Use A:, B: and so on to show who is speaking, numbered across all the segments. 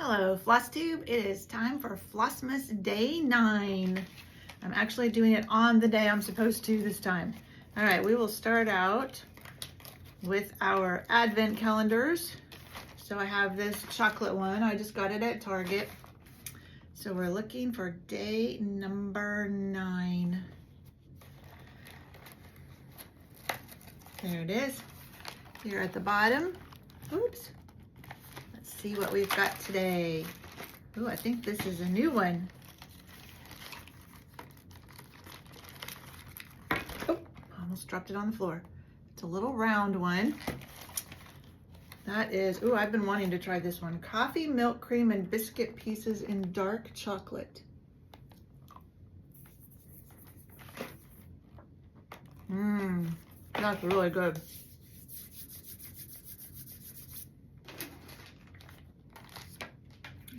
A: Hello, FlossTube. It is time for Flossmas Day 9. I'm actually doing it on the day I'm supposed to this time. All right, we will start out with our advent calendars. So I have this chocolate one. I just got it at Target. So we're looking for day number 9. There it is. Here at the bottom. Oops. Let's see what we've got today. Oh, I think this is a new one. Oh, almost dropped it on the floor. It's a little round one. That is, oh, I've been wanting to try this one. Coffee, milk, cream, and biscuit pieces in dark chocolate. That's really good.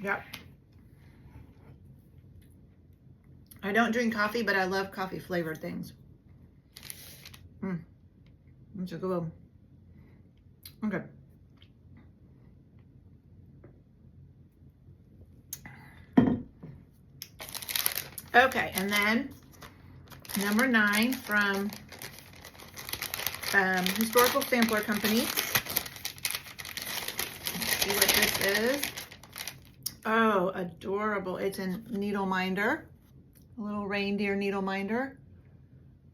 A: Yep. I don't drink coffee, but I love coffee flavored things. That's a good one. Okay. Okay, and then number 9 from Historical Sampler Company. Let's see what this is. Oh, adorable. It's a needle minder. A little reindeer needle minder.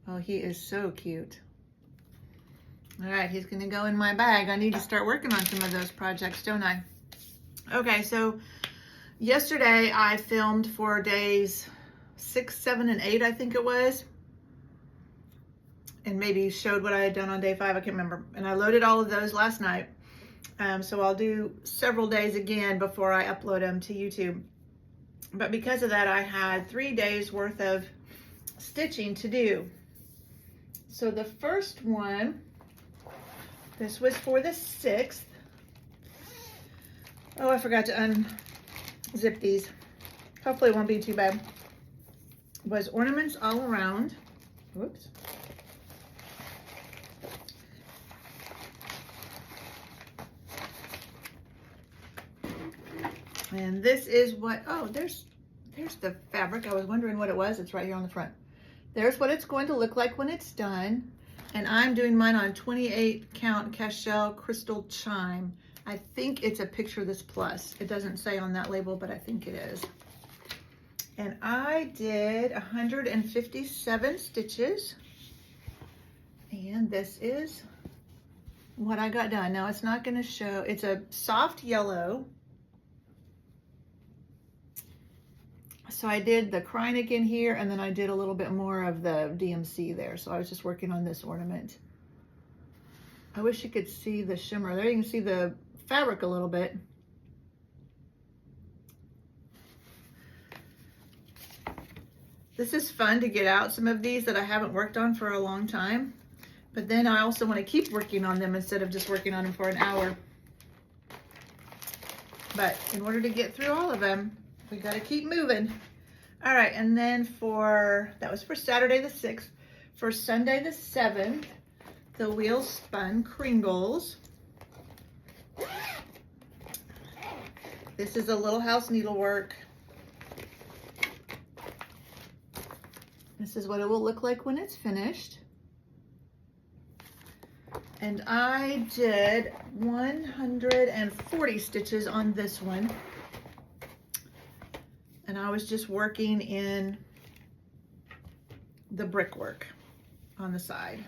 A: Oh, he is so cute. All right, he's gonna go in my bag. I need to start working on some of those projects, don't I? Okay, so yesterday I filmed for days 6, 7, and 8, I think it was. And maybe showed what I had done on day 5, I can't remember. And I loaded all of those last night. So I'll do several days again before I upload them to YouTube. But because of that, I had 3 days worth of stitching to do. So the first one, this was for the 6th. Oh, I forgot to unzip these. Hopefully it won't be too bad. Was ornaments all around. Whoops. And this is what, oh, there's the fabric. I was wondering what it was. It's right here on the front. There's what it's going to look like when it's done. And I'm doing mine on 28 count Cashel Crystal Chime. I think it's a picture of this plus. It doesn't say on that label, but I think it is. And I did 157 stitches. And this is what I got done. Now it's not going to show, it's a soft yellow. So I did the Kreinik in here, and then I did a little bit more of the DMC there. So I was just working on this ornament. I wish you could see the shimmer. There you can see the fabric a little bit. This is fun to get out some of these that I haven't worked on for a long time. But then I also want to keep working on them instead of just working on them for an hour. But in order to get through all of them, we got to keep moving. All right, and then that was for Saturday the 6th. For Sunday the 7th, the wheel spun Kringles. This is a Little House needlework. This is what it will look like when it's finished. And I did 140 stitches on this one. And I was just working in the brickwork on the side.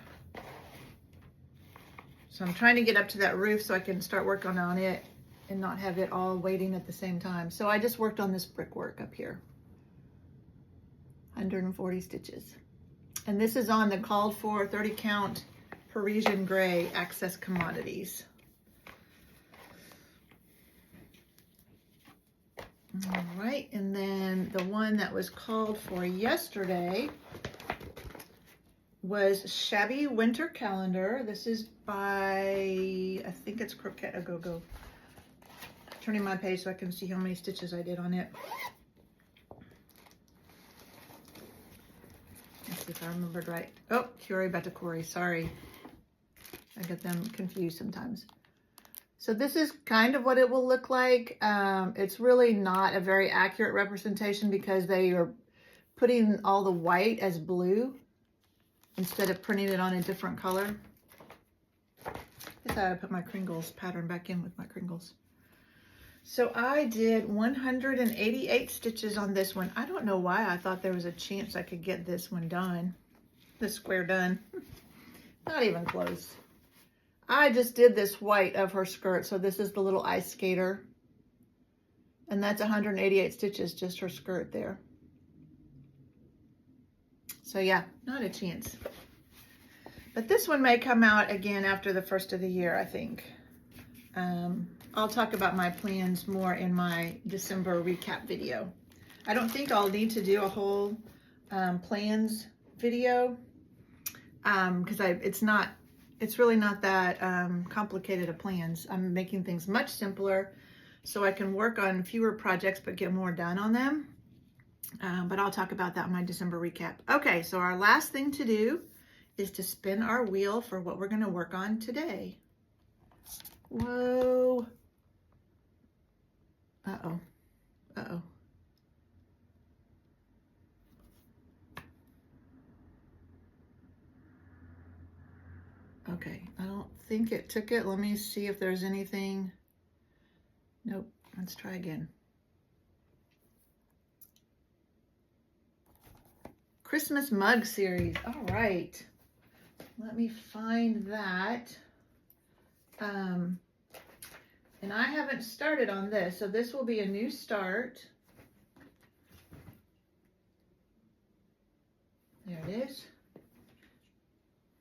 A: So I'm trying to get up to that roof so I can start working on it and not have it all waiting at the same time. So I just worked on this brickwork up here. 140 stitches. And this is on the called for 30 count Parisian Gray Access Commodities. All right, and then the one that was called for yesterday was Shabby Winter Calendar. This is by, I think it's Croquette. Go. Turning my page so I can see how many stitches I did on it. Let's see if I remembered right. Oh, Curie Batakori, sorry. I get them confused sometimes. So this is kind of what it will look like. It's really not a very accurate representation because they are putting all the white as blue instead of printing it on a different color. I guess I put my Kringles pattern back in with my Kringles. So I did 188 stitches on this one. I don't know why I thought there was a chance I could get this one done, this square done. Not even close. I just did this white of her skirt. So this is the little ice skater. And that's 188 stitches, just her skirt there. So yeah, not a chance. But this one may come out again after the first of the year, I think. I'll talk about my plans more in my December recap video. I don't think I'll need to do a whole plans video because it's really not that complicated of plans. I'm making things much simpler so I can work on fewer projects but get more done on them. But I'll talk about that in my December recap. Okay, so our last thing to do is to spin our wheel for what we're going to work on today. Whoa. Uh-oh. Uh-oh. Okay, I don't think it took it. Let me see if there's anything. Nope, let's try again. Christmas mug series, all right. Let me find that. And I haven't started on this, so this will be a new start. There it is.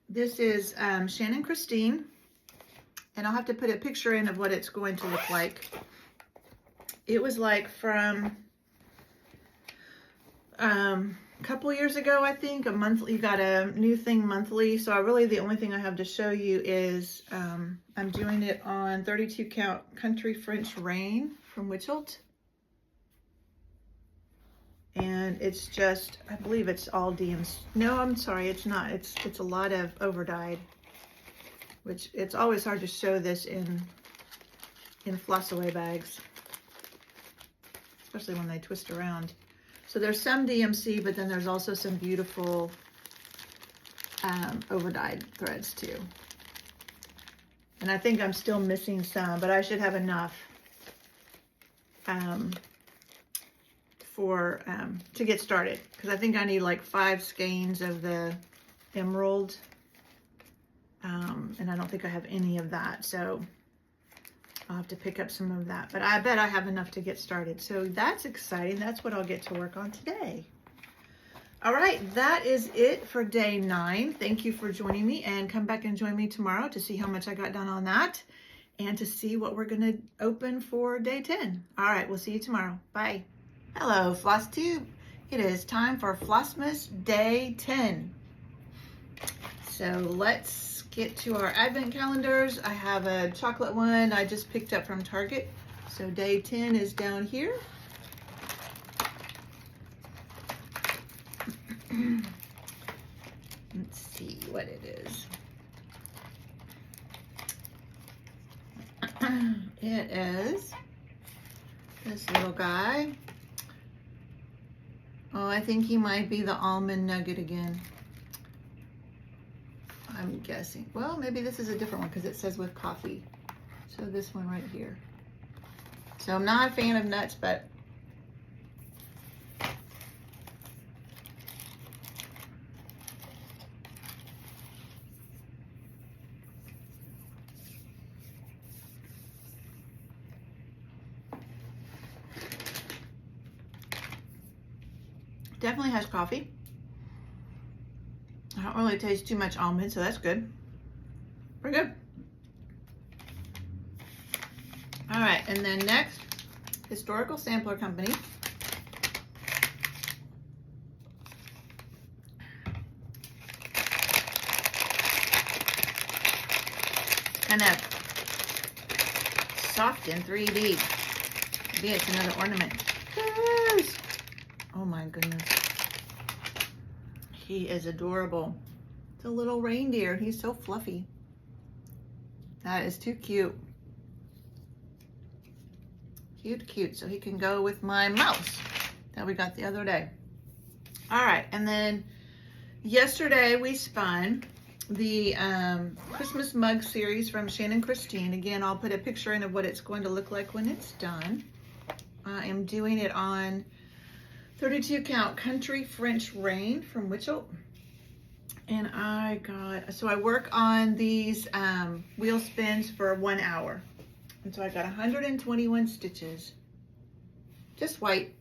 A: This is Shannon Christine, and I'll have to put a picture in of what it's going to look like. It was like from a couple years ago, I think, a monthly. You got a new thing monthly, so the only thing I have to show you is I'm doing it on 32 count Country French Rain from Witchelt. And it's just, I believe it's all DMC. No, I'm sorry, it's not. It's a lot of overdyed, which it's always hard to show this in floss away bags, especially when they twist around. So there's some DMC, but then there's also some beautiful overdyed threads too. And I think I'm still missing some, but I should have enough to get started, because I think I need like 5 skeins of the emerald, and I don't think I have any of that, so I'll have to pick up some of that, but I bet I have enough to get started. So that's exciting. That's what I'll get to work on today. All right, that is it for day 9. Thank you for joining me, and come back and join me tomorrow to see how much I got done on that and to see what we're going to open for day 10. All right, we'll see you tomorrow. Bye. Hello, Floss Tube. It is time for Flossmas day 10. So let's get to our advent calendars. I have a chocolate one I just picked up from Target. So day 10 is down here. Let's see what it is. It is this little guy. Oh, I think he might be the almond nugget again. I'm guessing. Well, maybe this is a different one because it says with coffee. So this one right here. So I'm not a fan of nuts, but definitely has coffee. I don't really taste too much almond, so that's good. Pretty good. All right, and then next, Historical Sampler Company. Kind of soft in 3D. Maybe it's another ornament. Yes. Oh my goodness. He is adorable. It's a little reindeer. He's so fluffy. That is too cute. Cute, cute. So he can go with my mouse that we got the other day. All right, and then yesterday we spun the Christmas mug series from Shannon Christine. Again, I'll put a picture in of what it's going to look like when it's done. I am doing it on 32 count Country French Rain from Witchell. And so I work on these wheel spins for 1 hour. And so I got 121 stitches, just white.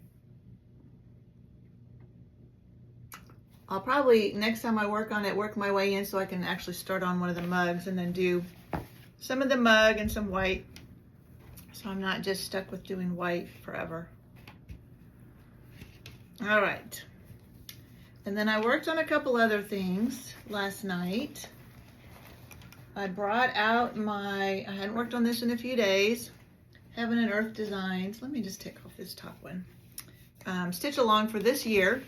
A: I'll probably, next time I work on it, work my way in so I can actually start on one of the mugs and then do some of the mug and some white. So I'm not just stuck with doing white forever. All right. And then I worked on a couple other things last night. I brought out I hadn't worked on this in a few days, Heaven and Earth Designs. Let me just take off this top one. Stitch along for this year.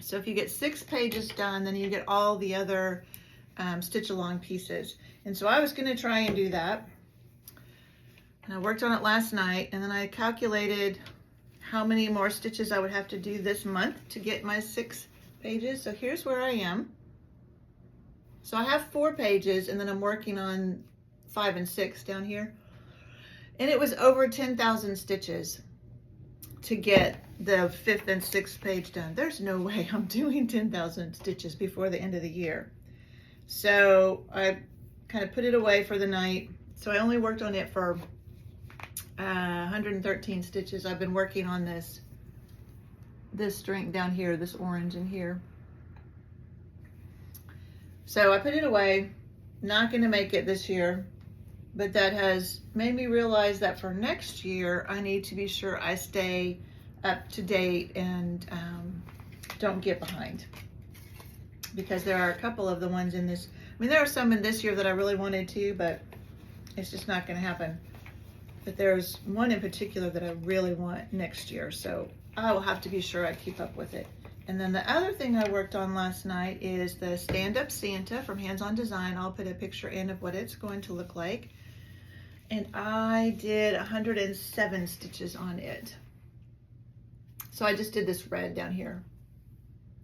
A: So if you get 6 pages done, then you get all the other stitch along pieces. And so I was gonna try and do that. And I worked on it last night, and then I calculated how many more stitches I would have to do this month to get my 6 pages. So here's where I am. So I have 4 pages, and then I'm working on 5 and 6 down here. And it was over 10,000 stitches to get the 5th and 6th page done. There's no way I'm doing 10,000 stitches before the end of the year. So I kind of put it away for the night. So I only worked on it for 113 stitches. I've been working on this string down here, this orange in here. So I put it away, not gonna make it this year, but that has made me realize that for next year, I need to be sure I stay up to date and don't get behind. Because there are a couple of the ones in this, I mean, there are some in this year that I really wanted to, but it's just not gonna happen. But there's one in particular that I really want next year, so I will have to be sure I keep up with it. And then the other thing I worked on last night is the Stand-Up Santa from Hands On Design. I'll put a picture in of what it's going to look like. And I did 107 stitches on it. So I just did this red down here.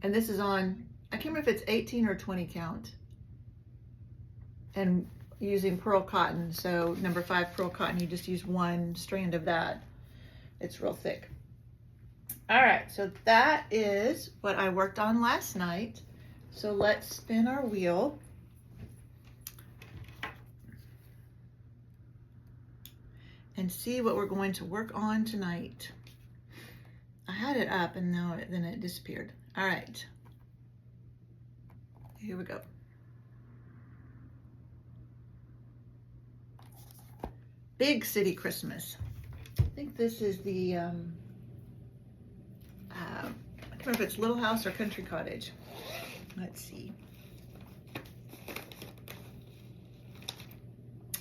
A: And this is on, I can't remember if it's 18 or 20 count. And using pearl cotton, so number 5 pearl cotton, you just use 1 strand of that. It's real thick. All right, so that is what I worked on last night. So let's spin our wheel. And see what we're going to work on tonight. I had it up and then it disappeared. All right, here we go. Big City Christmas. I think this is the, I can't remember if it's Little House or Country Cottage. Let's see.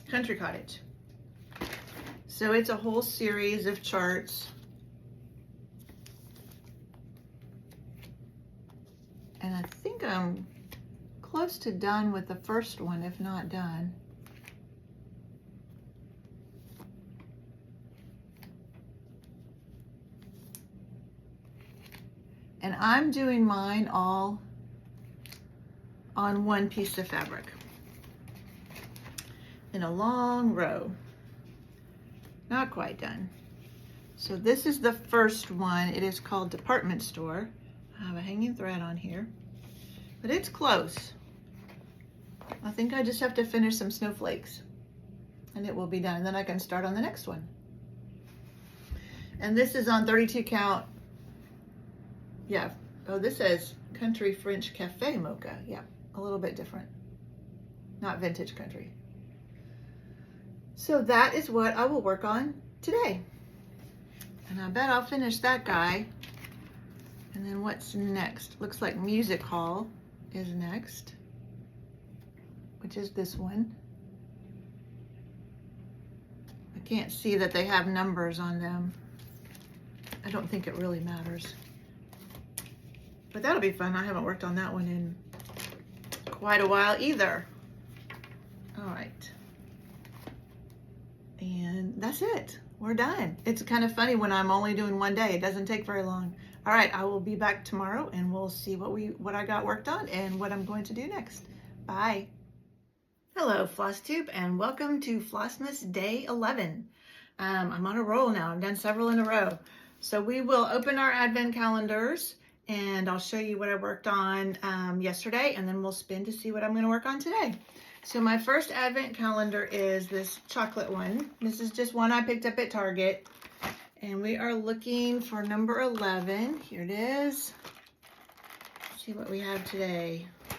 A: Country Cottage. So it's a whole series of charts. And I think I'm close to done with the first one, if not done. And I'm doing mine all on 1 piece of fabric in a long row. Not quite done. So this is the first one. It is called Department Store. I have a hanging thread on here, but it's close. I think I just have to finish some snowflakes and it will be done. And then I can start on the next one. And this is on 32 count. Yeah. Oh, this says Country French Cafe Mocha. Yeah, a little bit different. Not vintage country. So that is what I will work on today. And I bet I'll finish that guy. And then what's next? Looks like Music Hall is next, which is this one. I can't see that they have numbers on them. I don't think it really matters. But that'll be fun. I haven't worked on that one in quite a while either. All right. And that's it. we're done. It's kind of funny when I'm only doing one day. It doesn't take very long. All right, I will be back tomorrow and we'll see what I got worked on and what I'm going to do next. Bye. Hello, FlossTube, and welcome to Flossmas Day 11. I'm on a roll now. I've done several in a row. So we will open our advent calendars and I'll show you what I worked on yesterday, and then we'll spin to see what I'm going to work on today. So my first advent calendar is this chocolate one. This is just one I picked up at Target. And we are looking for number 11. Here it is. Let's see what we have today. I'm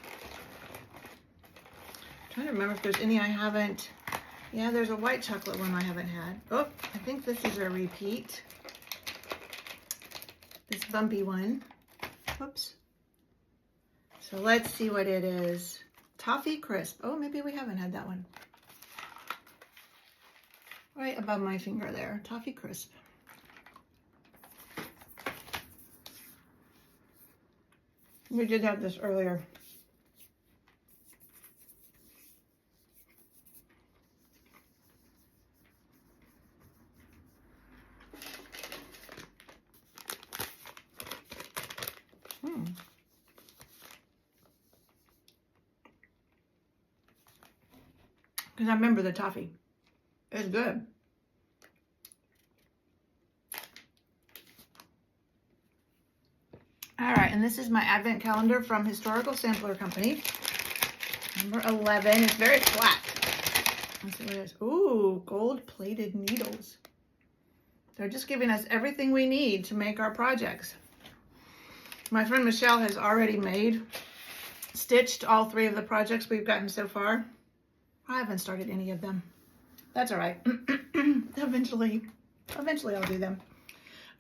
A: trying to remember if there's any I haven't. Yeah, there's a white chocolate one I haven't had. Oh, I think this is a repeat. This bumpy one. Whoops. So let's see what it is. Toffee Crisp. Oh, maybe we haven't had that one. Right above my finger there. Toffee Crisp. We did have this earlier. Because I remember the toffee. It's good. All right, and this is my advent calendar from Historical Sampler Company. Number 11. It's very flat. Let's see what it is. Ooh, gold-plated needles. They're just giving us everything we need to make our projects. My friend Michelle has already stitched all 3 of the projects we've gotten so far. I haven't started any of them. That's all right. Eventually I'll do them.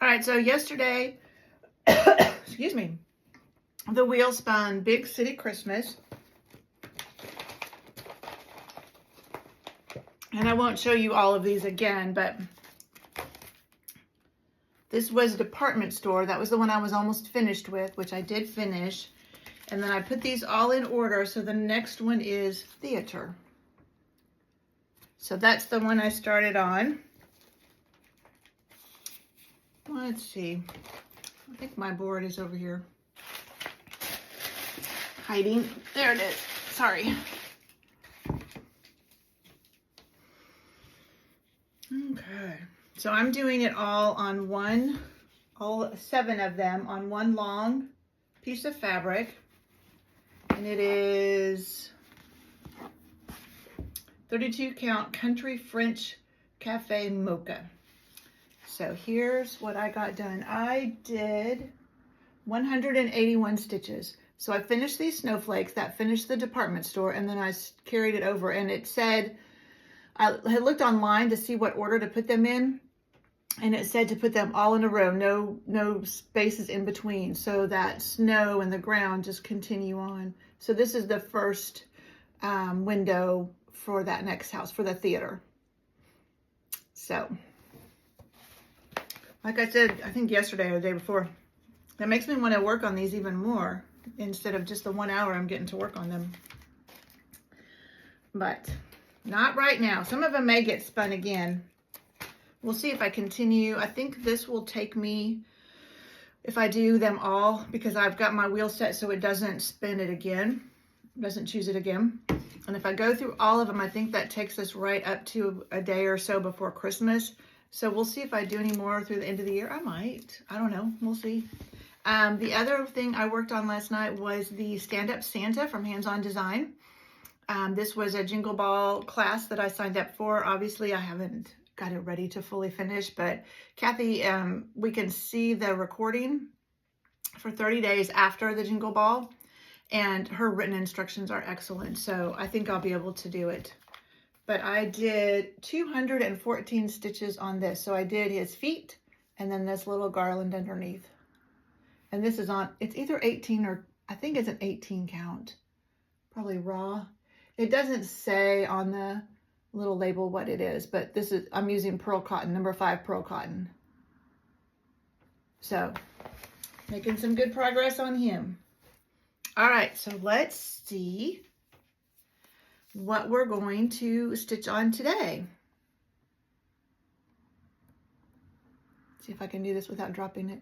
A: All right, so yesterday, excuse me, the wheel spun Big City Christmas. And I won't show you all of these again, but this was a department store. That was the one I was almost finished with, which I did finish. And then I put these all in order. So the next one is theater. So that's the one I started on. Let's see. I think my board is over here. Hiding. There it is. Sorry. Okay. So I'm doing it all on all 7 of them on one long piece of fabric. And it is 32 count Country French Cafe Mocha. So here's what I got done. I did 181 stitches. So I finished these snowflakes, that finished the department store, and then I carried it over, and it said, I had looked online to see what order to put them in, and it said to put them all in a row, no spaces in between, so that snow and the ground just continue on. So this is the first window for that next house, for the theater. So, like I said, I think yesterday or the day before, that makes me want to work on these even more instead of just the 1 hour I'm getting to work on them. But not right now. Some of them may get spun again. We'll see if I continue. I think this will take me, if I do them all, because I've got my wheel set so it doesn't spin it again, doesn't choose it again. And if I go through all of them, I think that takes us right up to a day or so before Christmas. So we'll see if I do any more through the end of the year. I might. I don't know. We'll see. The other thing I worked on last night was the Stand-Up Santa from Hands On Design. This was a Jingle Ball class that I signed up for. Obviously, I haven't got it ready to fully finish, but Kathy, we can see the recording for 30 days after the Jingle Ball, and her written instructions are excellent. So I think I'll be able to do it. But I did 214 stitches on this. So I did his feet and then this little garland underneath. And this is on, it's either 18 or I think it's an 18 count, probably raw. It doesn't say on the little label what it is, but this is, I'm using pearl cotton, number 5 pearl cotton. So making some good progress on him. All right, so let's see what we're going to stitch on today. See if I can do this without dropping it.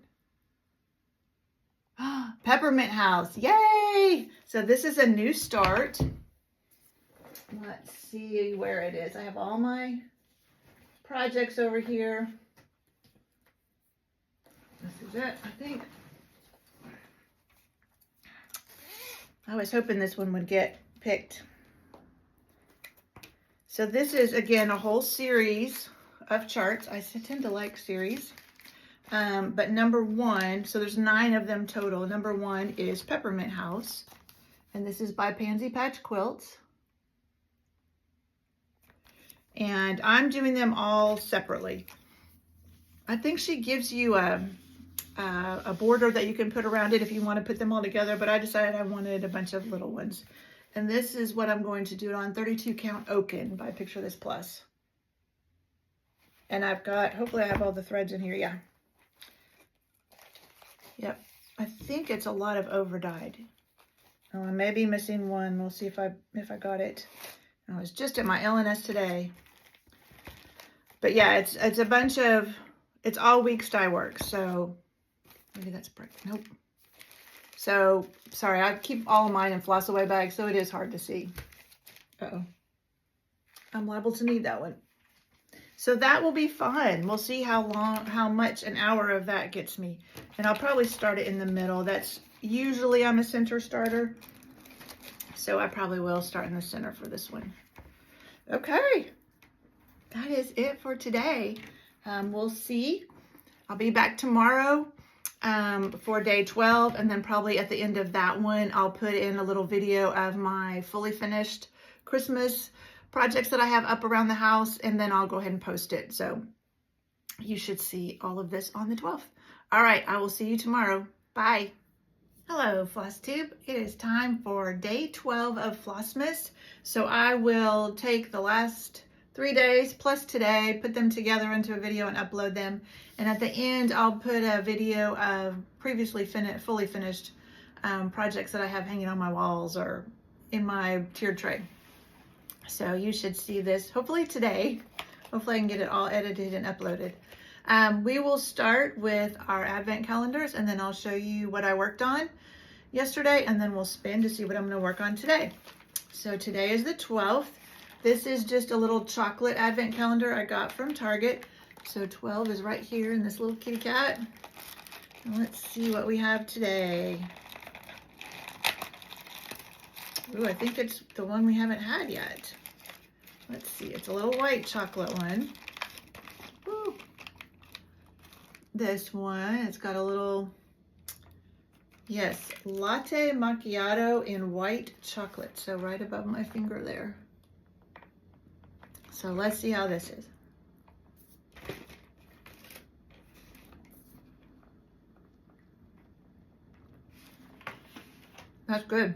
A: Peppermint House, yay! So this is a new start. Let's see where it is. I have all my projects over here. This is it, I think. I was hoping this one would get picked. So this is, again, a whole series of charts. I tend to like series. But number 1, so there's 9 of them total. Number 1 is Peppermint House. And this is by Pansy Patch Quilts. And I'm doing them all separately. I think she gives you a border that you can put around it if you want to put them all together, but I decided I wanted a bunch of little ones. And this is what I'm going to do it on 32 count Oaken by Picture This Plus. And I've got, hopefully I have all the threads in here, yeah. Yep, I think it's a lot of over dyed. Oh, I may be missing one. We'll see if I got it. I was just at my LNS today. But yeah, it's a bunch of, it's all weeks dye work, so maybe that's brick. Nope. So, sorry, I keep all of mine in floss away bags, so it is hard to see. Uh-oh. I'm liable to need that one. So that will be fun. We'll see how much an hour of that gets me. And I'll probably start it in the middle. That's usually I'm a center starter. So I probably will start in the center for this one. Okay. That is it for today. We'll see. I'll be back tomorrow for day 12, and then probably at the end of that one, I'll put in a little video of my fully finished Christmas projects that I have up around the house, and then I'll go ahead and post it. So you should see all of this on the 12th. All right, I will see you tomorrow. Bye. Hello, FlossTube. It is time for day 12 of Flossmas. So I will take the last 3 days plus today, put them together into a video and upload them. And at the end, I'll put a video of previously fully finished projects that I have hanging on my walls or in my tiered tray. So you should see this hopefully today. Hopefully I can get it all edited and uploaded. We will start with our advent calendars, and then I'll show you what I worked on yesterday, and then we'll spin to see what I'm going to work on today. So today is the 12th. This is just a little chocolate advent calendar I got from Target. So 12 is right here in this little kitty cat. And let's see what we have today. Ooh, I think it's the one we haven't had yet. Let's see, it's a little white chocolate one. Woo. This one, it's got a little, yes, latte macchiato in white chocolate. So right above my finger there. So let's see how this is. That's good.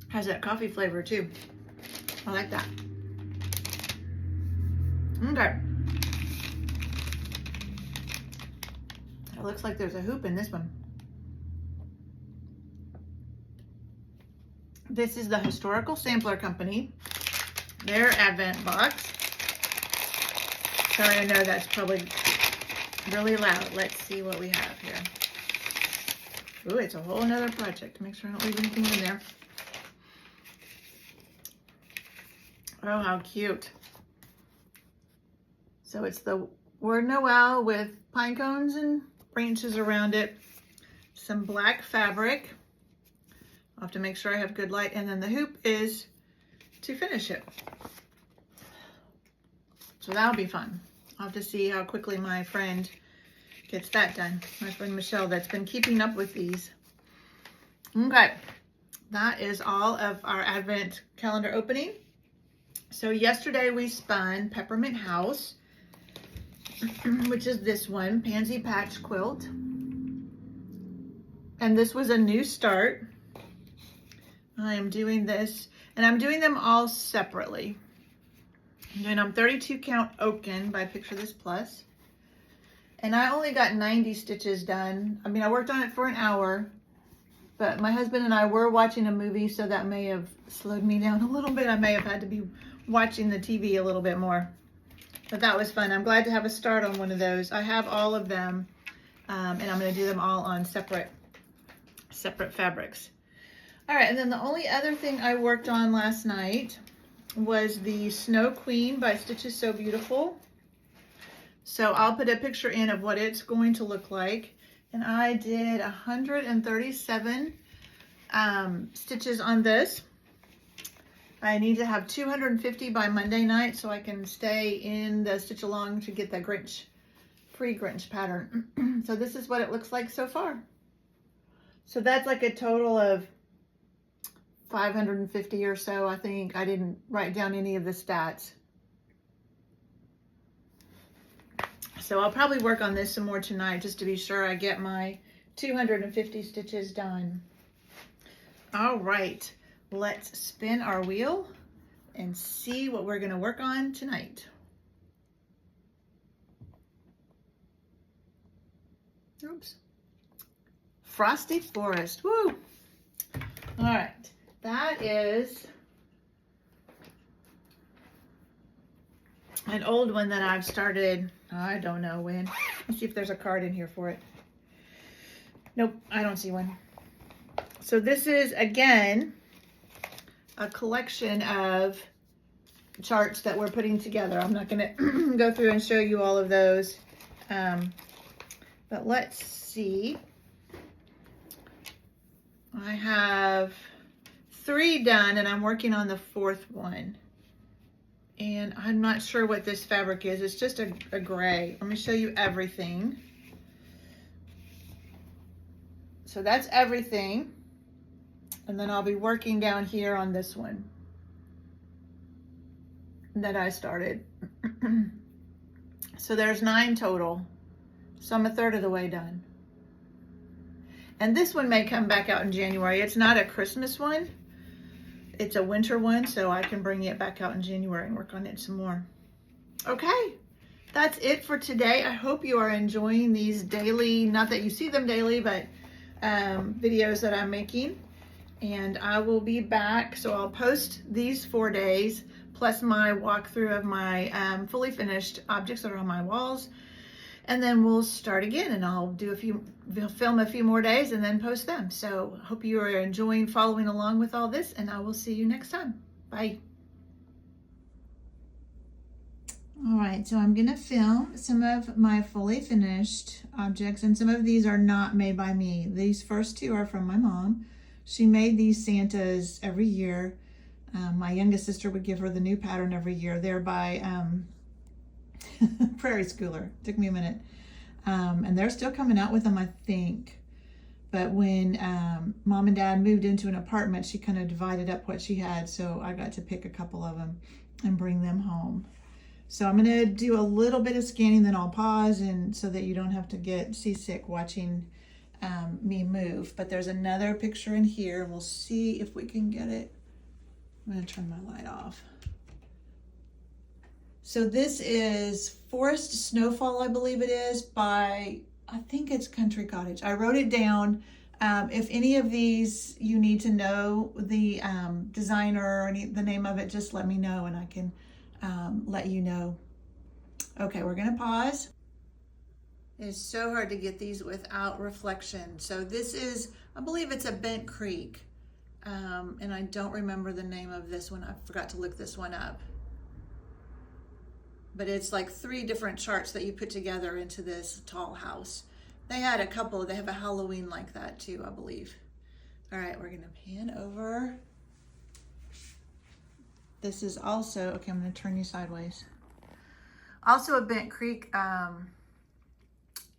A: Has that coffee flavor too. I like that. Okay. It looks like there's a hoop in this one. This is the Historical Sampler Company, their advent box. Sorry, I know that's probably really loud. Let's see what we have here. Ooh, it's a whole nother project. Make sure I don't leave anything in there. Oh, how cute. So it's the word Noel with pine cones and branches around it. Some black fabric. I'll have to make sure I have good light. And then the hoop is to finish it. So that'll be fun. I'll have to see how quickly my friend gets that done. My friend Michelle that's been keeping up with these. Okay, that is all of our advent calendar opening. So yesterday we spun Peppermint House, which is this one, Pansy Patch Quilt. And this was a new start. I am doing this, and I'm doing them all separately. I'm doing them 32 count Oaken by Picture This Plus. And I only got 90 stitches done. I mean, I worked on it for an hour, But my husband and I were watching a movie, so that may have slowed me down a little bit. I may have had to be watching the TV a little bit more. But that was fun. I'm glad to have a start on one of those. I have all of them, and I'm going to do them all on separate fabrics. All right, and then the only other thing I worked on last night was the Snow Queen by Stitches So Beautiful. So I'll put a picture in of what it's going to look like. And I did 137 stitches on this. I need to have 250 by Monday night so I can stay in the stitch along to get the free Grinch pattern. So this is what it looks like so far. So that's like a total of 550 or so, I think. I didn't write down any of the stats. So I'll probably work on this some more tonight just to be sure I get my 250 stitches done. All right, let's spin our wheel and see what we're gonna work on tonight. Oops. Frosty Forest, woo! All right, that is an old one that I've started, I don't know when. Let's see if there's a card in here for it. Nope, I don't see one. So this is, again, a collection of charts that we're putting together. I'm not gonna go through and show you all of those. But let's see. I have 3 done and I'm working on the 4th one. And I'm not sure what this fabric is. It's just a gray. Let me show you everything. So that's everything. And then I'll be working down here on this one that I started. So there's 9 total. So I'm a third of the way done. And this one may come back out in January. It's not a Christmas one. It's a winter one, so I can bring it back out in January and work on it some more. Okay, that's it for today. I hope you are enjoying these daily, not that you see them daily, but videos that I'm making. And I will be back, so I'll post these 4 days, plus my walkthrough of my fully finished objects that are on my walls. And then we'll start again, and I'll film a few more days and then post them. So hope you are enjoying following along with all this, and I will see you next time. Bye. All right, so I'm gonna film some of my fully finished objects, and some of these are not made by me. These first 2 are from my mom. She made these Santas every year. My youngest sister would give her the new pattern every year. They're by Prairie Schooler. Took me a minute. And they're still coming out with them, I think. But when Mom and Dad moved into an apartment, she kind of divided up what she had. So I got to pick a couple of them and bring them home. So I'm going to do a little bit of scanning, then I'll pause, and so that you don't have to get seasick watching me move. But there's another picture in here. We'll see if we can get it. I'm going to turn my light off. So this is Forest Snowfall, I believe it is, by, I think it's Country Cottage. I wrote it down. If any of these you need to know the designer or the name of it, just let me know and I can let you know. Okay, we're gonna pause. It's so hard to get these without reflection. So this is, I believe it's a Bent Creek. And I don't remember the name of this one. I forgot to look this one up. But it's like 3 different charts that you put together into this tall house. They had a couple, they have a Halloween like that too, I believe. All right, we're gonna pan over. This is also, okay, I'm gonna turn you sideways. Also a Bent Creek,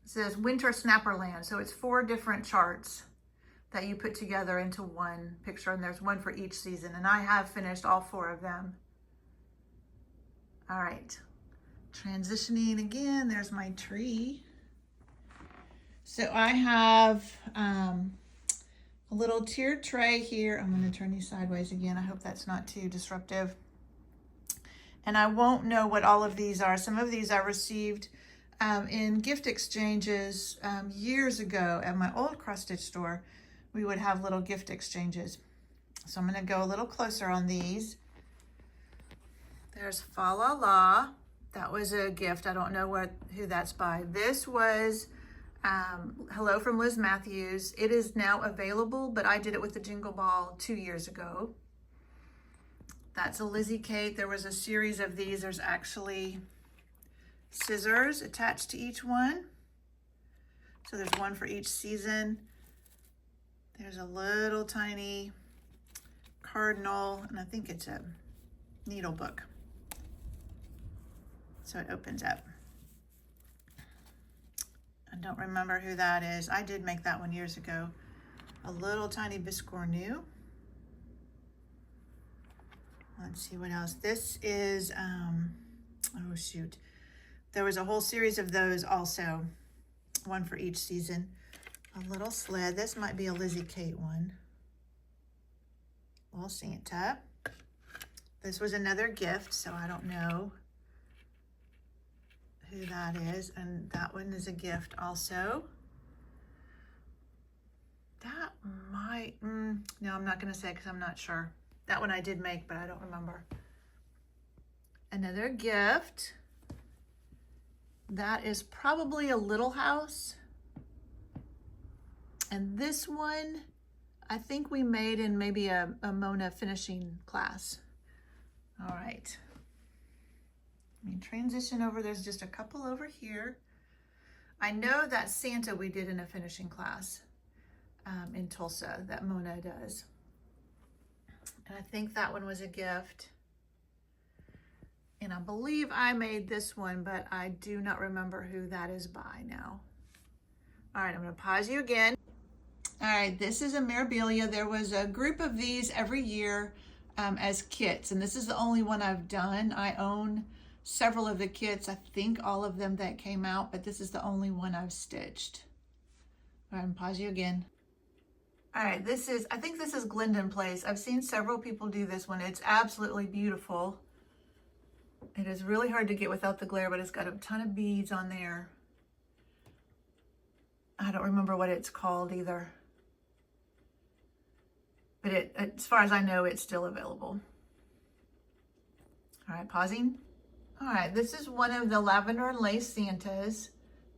A: says Winter Snapperland. So it's 4 different charts that you put together into one picture, and there's one for each season. And I have finished all 4 of them. All right. Transitioning again, there's my tree. So I have a little tiered tray here. I'm going to turn you sideways again. I hope that's not too disruptive. And I won't know what all of these are. Some of these I received in gift exchanges years ago at my old cross stitch store we would have little gift exchanges. So I'm going to go a little closer on these. There's Fa La La. That was a gift. I don't know who that's by. This was Hello from Liz Matthews. It is now available, but I did it with the Jingle Ball 2 years ago. That's a Lizzie Kate. There was a series of these. There's actually scissors attached to each one. So there's one for each season. There's a little tiny cardinal, and I think it's a needle book. So it opens up. I don't remember who that is. I did make that one years ago. A little tiny biscornu. Let's see what else. This is, oh shoot. There was a whole series of those also. One for each season. A little sled. This might be a Lizzie Kate one. Little Santa. This was another gift, so I don't know who that is. And that one is a gift also. That might, no, I'm not going to say because I'm not sure. That one I did make, but I don't remember. Another gift. That is probably a Little House. And this one, I think we made in maybe a Mona finishing class. All right. Let me transition over. There's just a couple over here. I know that Santa we did in a finishing class in Tulsa, that Mona does. And I think that one was a gift. And I believe I made this one, but I do not remember who that is by now. All right, I'm gonna pause you again. All right, this is a Mirabilia. There was a group of these every year as kits, and this is the only one I've done. I own several of the kits, I think all of them that came out, but this is the only one I've stitched. All right, I'm gonna pause you again. All right, I think this is Glendon Place. I've seen several people do this one. It's absolutely beautiful. It is really hard to get without the glare, but it's got a ton of beads on there. I don't remember what it's called either. But as far as I know, it's still available. All right, pausing. All right, this is one of the Lavender and Lace Santas.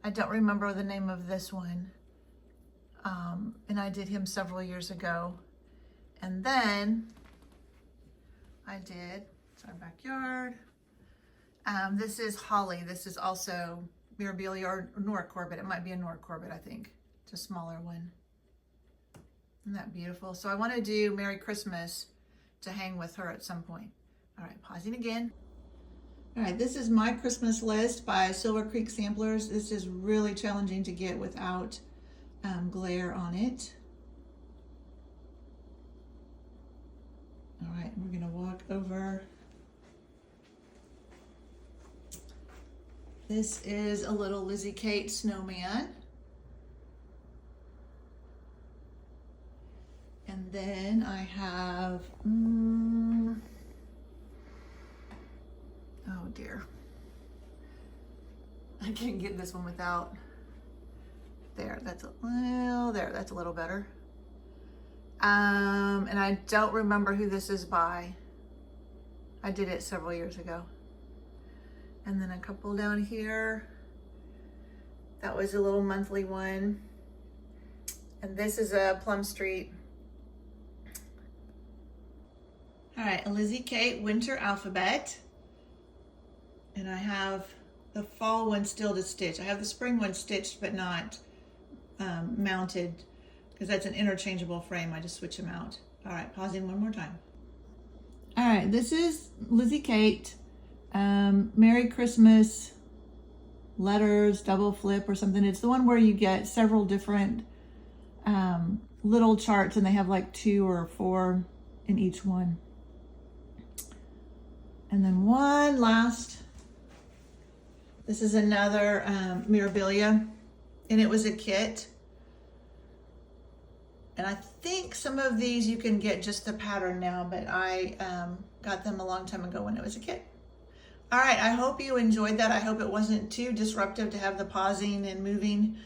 A: I don't remember the name of this one. And I did him several years ago. And then I did, it's our backyard. This is Holly. This is also Mirabilia or Nora Corbett. It might be a Nora Corbett, I think. It's a smaller one. Isn't that beautiful? So I want to do Merry Christmas to hang with her at some point. All right, pausing again. All right, this is my Christmas list by Silver Creek Samplers. This is really challenging to get without glare on it. All right, we're gonna walk over. This is a little Lizzie Kate snowman. And then I have, oh dear. I can't get this one without, there, that's a little better. And I don't remember who this is by. I did it several years ago. And then a couple down here. That was a little monthly one. And this is a Plum Street. All right, a Lizzie Kate Winter Alphabet. And I have the fall one still to stitch. I have the spring one stitched but not mounted because that's an interchangeable frame. I just switch them out. All right, pausing one more time. All right, this is Lizzie Kate. Merry Christmas letters, double flip or something. It's the one where you get several different little charts and they have like 2 or 4 in each one. And then one last, this is another Mirabilia, and it was a kit. And I think some of these you can get just the pattern now, but I got them a long time ago when it was a kit. All right, I hope you enjoyed that. I hope it wasn't too disruptive to have the pausing and moving.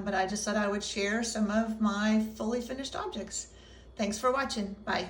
A: but I just thought I would share some of my fully finished objects. Thanks for watching. Bye.